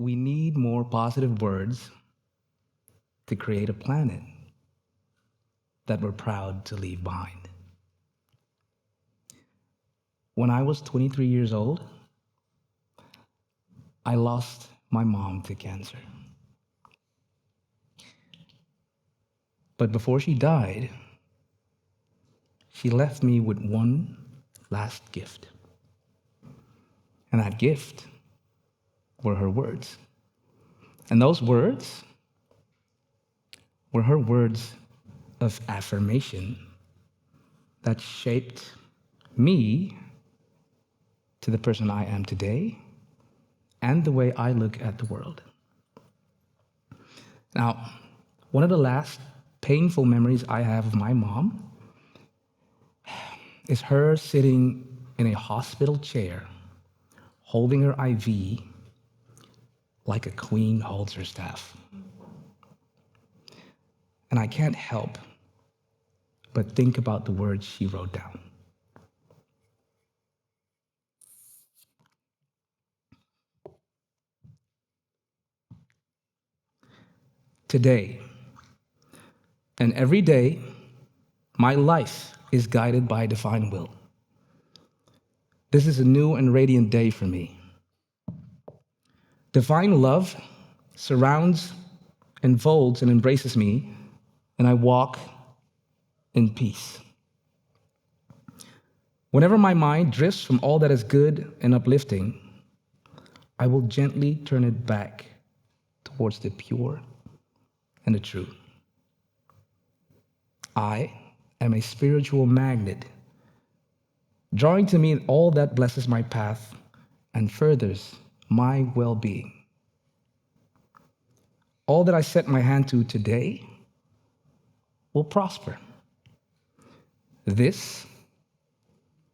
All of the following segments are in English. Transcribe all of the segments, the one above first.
We need more positive words to create a planet that we're proud to leave behind. When I was 23 years old, I lost my mom to cancer. But before she died, she left me with one last gift. And that gift were her words. And those words were her words of affirmation that shaped me to the person I am today and the way I look at the world. Now, one of the last painful memories I have of my mom is her sitting in a hospital chair, holding her IV like a queen holds her staff. And I can't help but think about the words she wrote down. Today and every day, my life is guided by a divine will. This is a new and radiant day for me. Divine love surrounds, enfolds, and embraces me, and I walk in peace. Whenever my mind drifts from all that is good and uplifting, I will gently turn it back towards the pure and the true. I am a spiritual magnet, drawing to me all that blesses my path and furthers my well-being. All that I set my hand to today will prosper. This,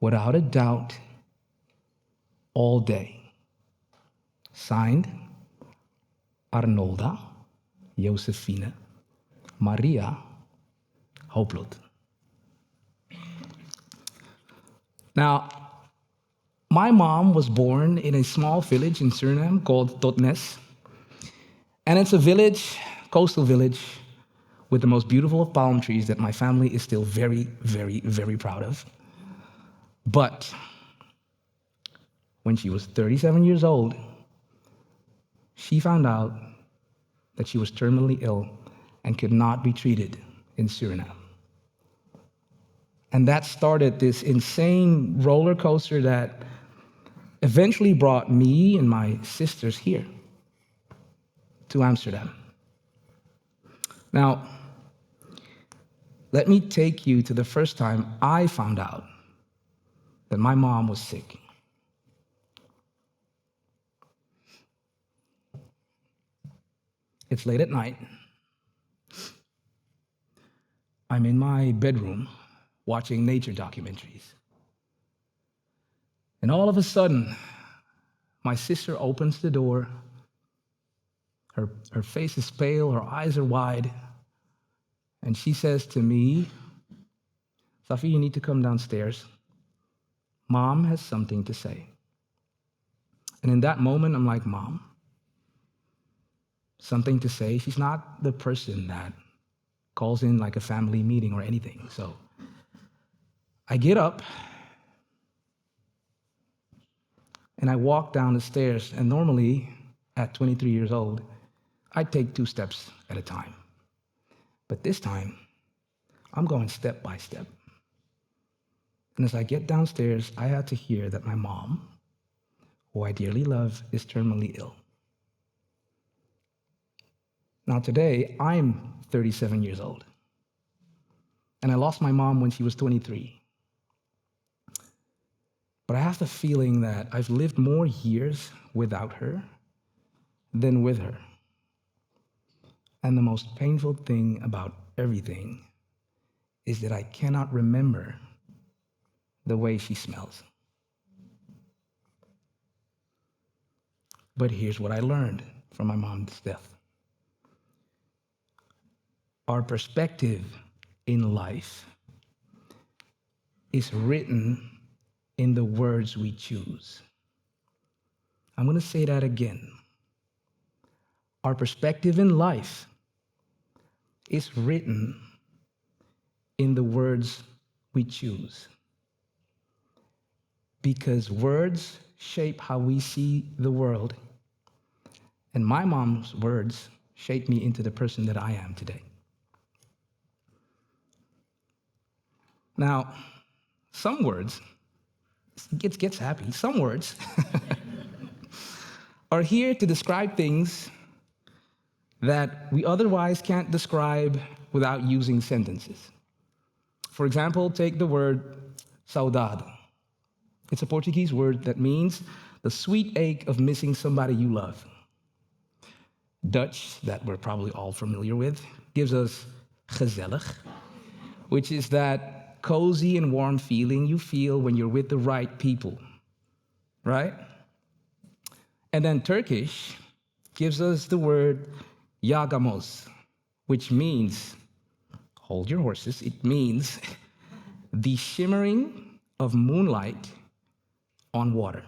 without a doubt, all day. Signed, Arnolda Josefine Maria Hoploot. Now, my mom was born in a small village in Suriname called Totnes. And it's a village, coastal village, with the most beautiful of palm trees that my family is still very, very, very proud of. But when she was 37 years old, she found out that she was terminally ill and could not be treated in Suriname. And that started this insane roller coaster that eventually brought me and my sisters here to Amsterdam. Now, let me take you to the first time I found out that my mom was sick. It's late at night. I'm in my bedroom watching nature documentaries. And all of a sudden, my sister opens the door. Her face is pale, her eyes are wide, and she says to me, "Safi, you need to come downstairs. Mom has something to say." And in that moment, I'm like, "Mom, something to say?" She's not the person that calls in like a family meeting or anything. So I get up and I walk down the stairs, and normally at 23 years old, I take 2 steps at a time. But this time, I'm going step by step. And as I get downstairs, I had to hear that my mom, who I dearly love, is terminally ill. Now today, I'm 37 years old. And I lost my mom when she was 23. But I have the feeling that I've lived more years without her than with her. And the most painful thing about everything is that I cannot remember the way she smells. But here's what I learned from my mom's death. Our perspective in life is written in the words we choose. I'm going to say that again. Our perspective in life is written in the words we choose. Because words shape how we see the world. And my mom's words shaped me into the person that I am today. Now, some words, it gets happy, some words are here to describe things that we otherwise can't describe without using sentences. For example, take the word saudade. It's a Portuguese word that means the sweet ache of missing somebody you love. Dutch, that we're probably all familiar with, gives us gezellig, which is that cozy and warm feeling you feel when you're with the right people, right? And then Turkish gives us the word yagamos, which means, hold your horses, it means the shimmering of moonlight on water.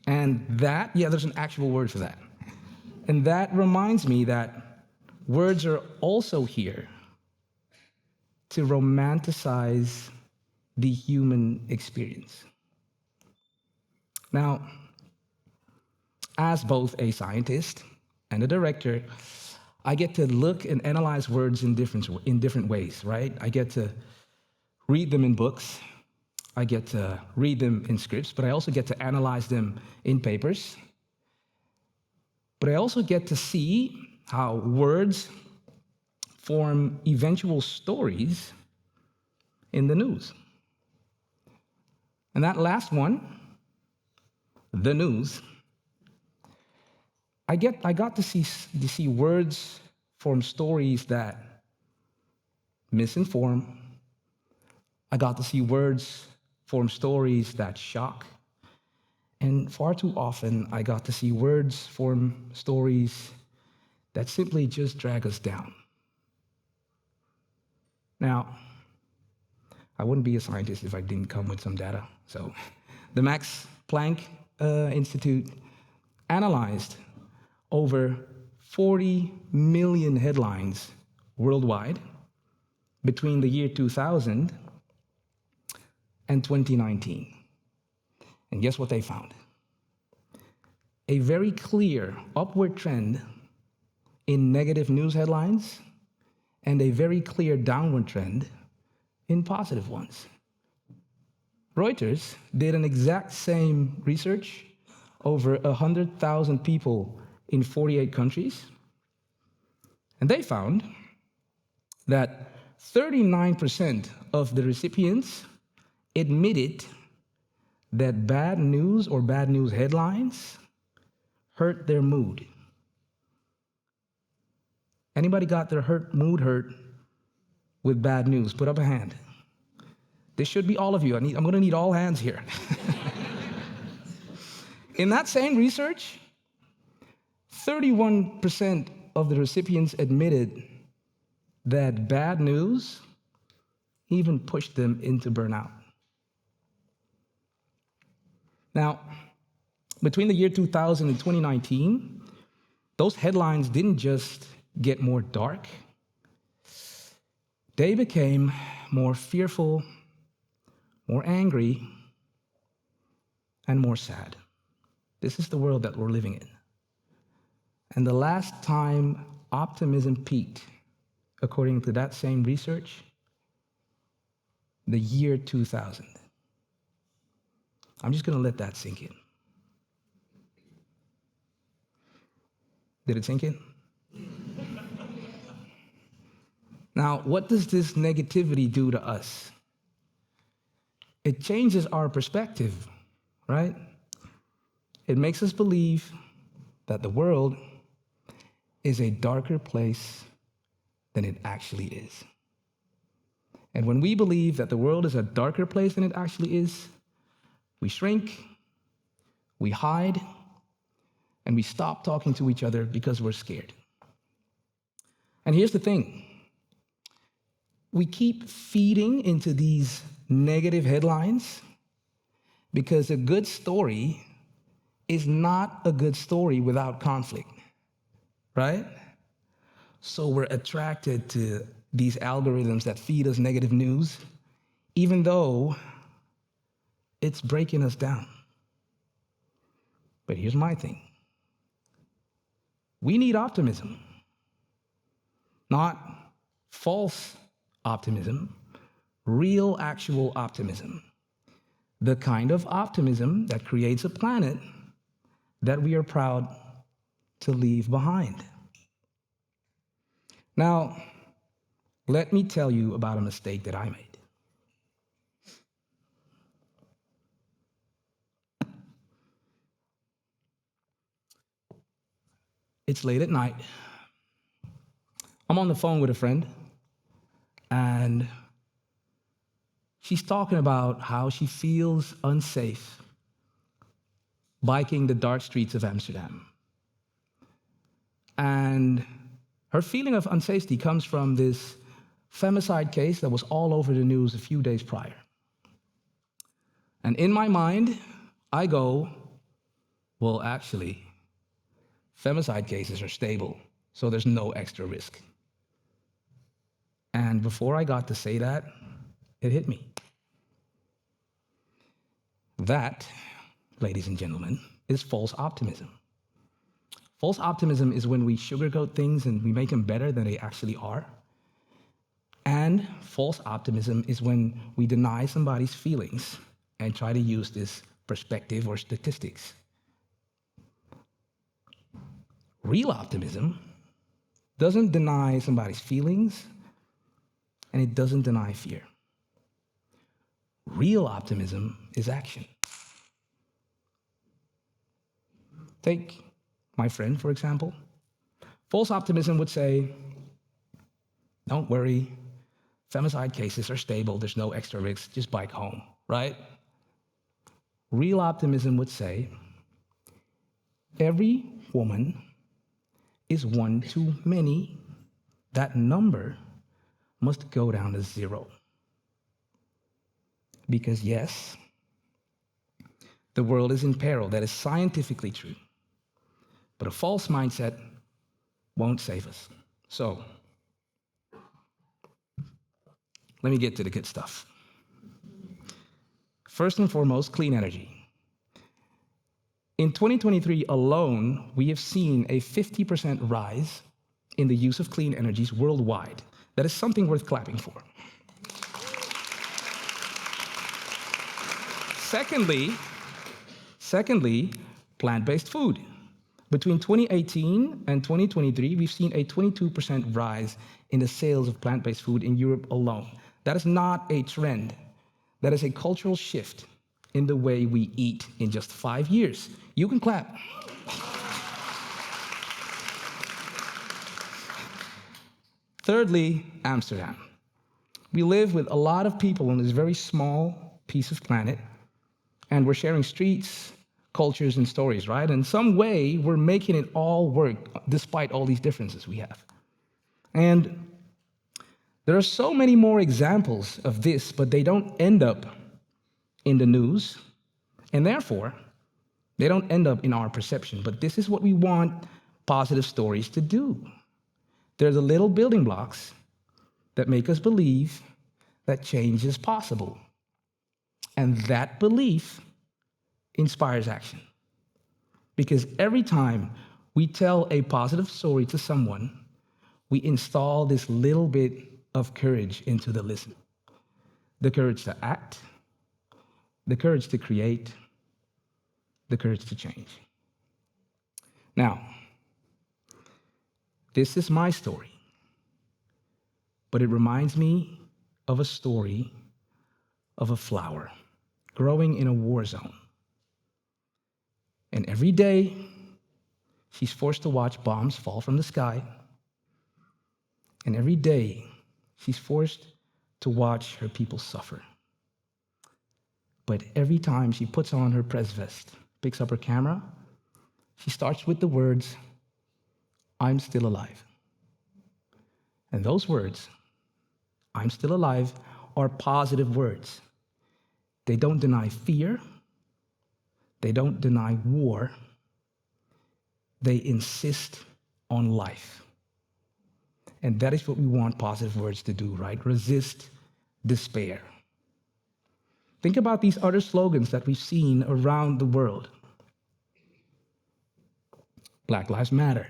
And that, there's an actual word for that. And that reminds me that words are also here to romanticize the human experience. Now, as both a scientist and a director, I get to look and analyze words in different ways, right? I get to read them in books, I get to read them in scripts, but I also get to analyze them in papers. But I also get to see how words form eventual stories in the news. And that last one, the news, I got to see words form stories that misinform. I got to see words form stories that shock. And far too often, I got to see words form stories that simply just drag us down. Now, I wouldn't be a scientist if I didn't come with some data. So the Max Planck Institute analyzed over 40 million headlines worldwide between the year 2000 and 2019. And guess what they found? A very clear upward trend in negative news headlines and a very clear downward trend in positive ones. Reuters did an exact same research over 100,000 people in 48 countries, and they found that 39% of the recipients admitted that bad news or bad news headlines hurt their mood. Anybody got their mood hurt with bad news? Put up a hand. This should be all of you. I'm going to need all hands here. In that same research, 31% of the recipients admitted that bad news even pushed them into burnout. Now, between the year 2000 and 2019, those headlines didn't just get more dark, they became more fearful, more angry, and more sad. This is the world that we're living in. And the last time optimism peaked, according to that same research, the year 2000. I'm just going to let that sink in. Did it sink in? Now, what does this negativity do to us? It changes our perspective, right? It makes us believe that the world is a darker place than it actually is. And when we believe that the world is a darker place than it actually is, we shrink, we hide, and we stop talking to each other because we're scared. And here's the thing. We keep feeding into these negative headlines because a good story is not a good story without conflict, right? So we're attracted to these algorithms that feed us negative news, even though it's breaking us down. But here's my thing. We need optimism, not false optimism, real, actual optimism. The kind of optimism that creates a planet that we are proud to leave behind. Now, let me tell you about a mistake that I made. It's late at night. I'm on the phone with a friend, and she's talking about how she feels unsafe biking the dark streets of Amsterdam. And her feeling of unsafety comes from this femicide case that was all over the news a few days prior. And in my mind, I go, well, actually, femicide cases are stable, so there's no extra risk. And before I got to say that, it hit me. That, ladies and gentlemen, is false optimism. False optimism is when we sugarcoat things and we make them better than they actually are. And false optimism is when we deny somebody's feelings and try to use this perspective or statistics. Real optimism doesn't deny somebody's feelings, and it doesn't deny fear. Real optimism is action. Take my friend, for example. False optimism would say, don't worry, femicide cases are stable, there's no extra risk, just bike home, right? Real optimism would say, every woman is one too many. That number must go down to 0. Because yes, the world is in peril. That is scientifically true. But a false mindset won't save us. So, let me get to the good stuff. First and foremost, clean energy. In 2023 alone, we have seen a 50% rise in the use of clean energies worldwide. That is something worth clapping for. Secondly, plant-based food. Between 2018 and 2023, we've seen a 22% rise in the sales of plant-based food in Europe alone. That is not a trend. That is a cultural shift in the way we eat in just 5 years. You can clap. Thirdly, Amsterdam. We live with a lot of people on this very small piece of planet, and we're sharing streets, cultures, and stories, right? In some way, we're making it all work despite all these differences we have. And there are so many more examples of this, but they don't end up in the news, and therefore, they don't end up in our perception. But this is what we want positive stories to do. They're the little building blocks that make us believe that change is possible. And that belief inspires action. Because every time we tell a positive story to someone, we install this little bit of courage into the listener. The courage to act, the courage to create, the courage to change. Now, this is my story, but it reminds me of a story of a flower growing in a war zone. And every day, she's forced to watch bombs fall from the sky. And every day, she's forced to watch her people suffer. But every time she puts on her press vest, picks up her camera, she starts with the words, "I'm still alive." And those words, "I'm still alive," are positive words. They don't deny fear. They don't deny war. They insist on life. And that is what we want positive words to do, right? Resist despair. Think about these other slogans that we've seen around the world. Black Lives Matter.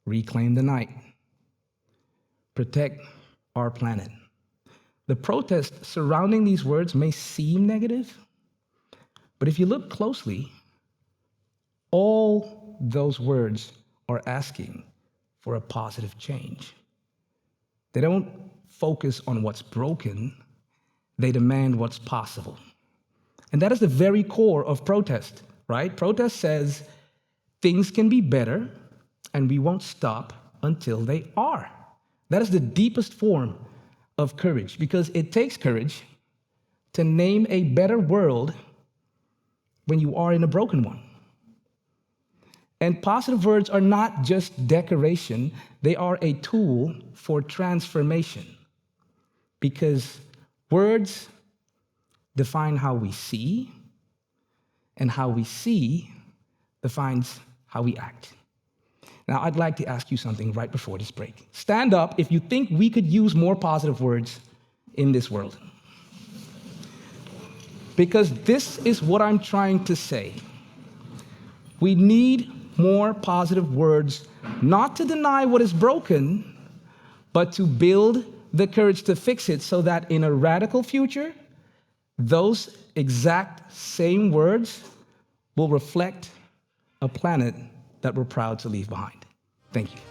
Reclaim the night. Protect our planet. The protests surrounding these words may seem negative, but if you look closely, all those words are asking for a positive change. They don't focus on what's broken, they demand what's possible. And that is the very core of protest, right? Protest says things can be better, and we won't stop until they are. That is the deepest form of courage, because it takes courage to name a better world when you are in a broken one. And positive words are not just decoration, they are a tool for transformation, because words define how we see, and how we see defines how we act. Now, I'd like to ask you something right before this break. Stand up if you think we could use more positive words in this world. Because this is what I'm trying to say. We need more positive words, not to deny what is broken, but to build the courage to fix it so that in a radical future, those exact same words will reflect a planet that we're proud to leave behind. Thank you.